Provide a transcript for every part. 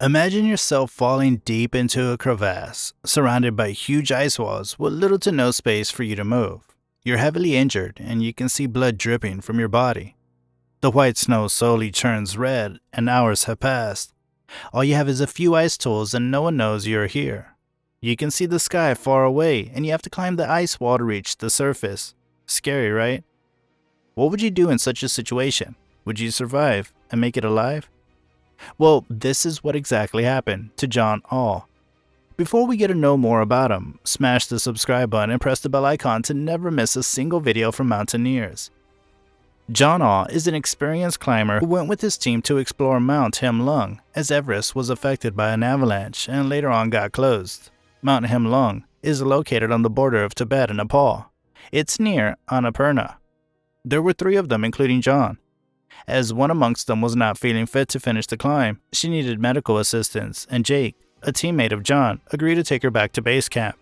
Imagine yourself falling deep into a crevasse, surrounded by huge ice walls with little to no space for you to move. You're heavily injured and you can see blood dripping from your body. The white snow slowly turns red and hours have passed. All you have is a few ice tools and no one knows you're here. You can see the sky far away and you have to climb the ice wall to reach the surface. Scary, right? What would you do in such a situation? Would you survive and make it alive? Well, this is what exactly happened to John All. Before we get to know more about him, smash the subscribe button and press the bell icon to never miss a single video from Mountaineers. John All is an experienced climber who went with his team to explore Mount Himlung as Everest was affected by an avalanche and later on got closed. Mount Himlung is located on the border of Tibet and Nepal. It's near Annapurna. There were 3 of them, including John. As one amongst them was not feeling fit to finish the climb, she needed medical assistance, and Jake, a teammate of John, agreed to take her back to base camp.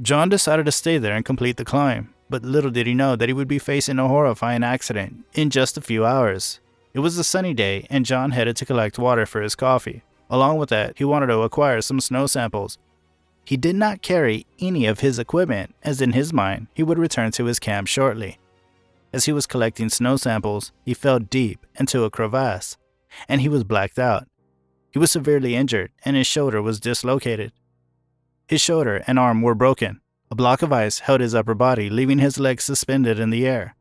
John decided to stay there and complete the climb, but little did he know that he would be facing a horrifying accident in just a few hours. It was a sunny day, and John headed to collect water for his coffee. Along with that, he wanted to acquire some snow samples. He did not carry any of his equipment, as in his mind, he would return to his camp shortly. As he was collecting snow samples, he fell deep into a crevasse, and he was blacked out. He was severely injured, and his shoulder was dislocated. His shoulder and arm were broken. A block of ice held his upper body, leaving his legs suspended in the air.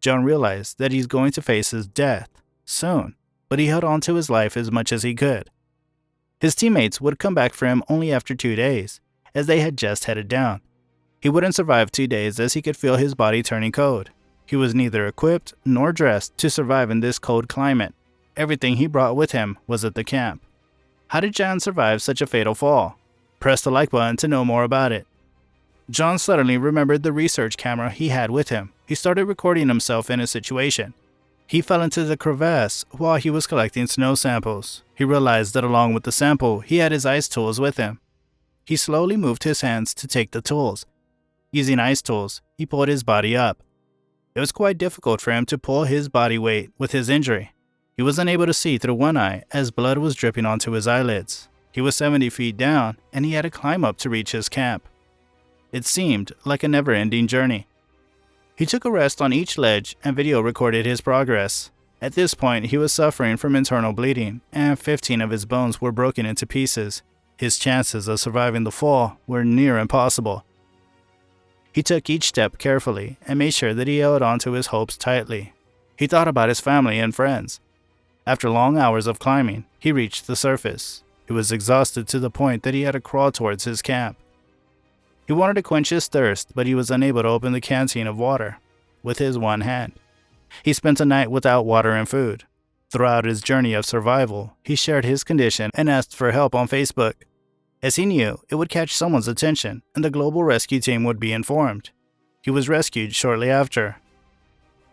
John realized that he's going to face his death soon, but he held on to his life as much as he could. His teammates would come back for him only after 2 days, as they had just headed down. He wouldn't survive 2 days as he could feel his body turning cold. He was neither equipped nor dressed to survive in this cold climate. Everything he brought with him was at the camp. How did John survive such a fatal fall? Press the like button to know more about it. John suddenly remembered the research camera he had with him. He started recording himself in a situation. He fell into the crevasse while he was collecting snow samples. He realized that along with the sample, he had his ice tools with him. He slowly moved his hands to take the tools. Using ice tools, he pulled his body up. It was quite difficult for him to pull his body weight with his injury. He was unable to see through one eye as blood was dripping onto his eyelids. He was 70 feet down and he had to climb up to reach his camp. It seemed like a never-ending journey. He took a rest on each ledge and video recorded his progress. At this point, he was suffering from internal bleeding and 15 of his bones were broken into pieces. His chances of surviving the fall were near impossible. He took each step carefully and made sure that he held on to his hopes tightly. He thought about his family and friends. After long hours of climbing, he reached the surface. He was exhausted to the point that he had to crawl towards his camp. He wanted to quench his thirst, but he was unable to open the canteen of water with his one hand. He spent a night without water and food. Throughout his journey of survival, he shared his condition and asked for help on Facebook, as he knew it would catch someone's attention and the global rescue team would be informed. He was rescued shortly after.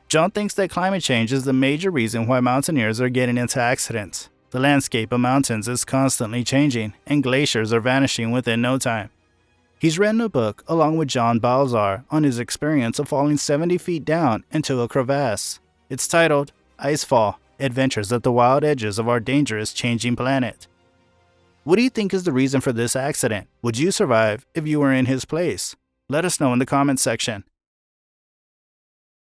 John thinks that climate change is the major reason why mountaineers are getting into accidents. The landscape of mountains is constantly changing, and glaciers are vanishing within no time. He's written a book along with John Balzar on his experience of falling 70 feet down into a crevasse. It's titled Icefall: Adventures at the Wild Edges of Our Dangerous Changing Planet. What do you think is the reason for this accident? Would you survive if you were in his place? Let us know in the comments section.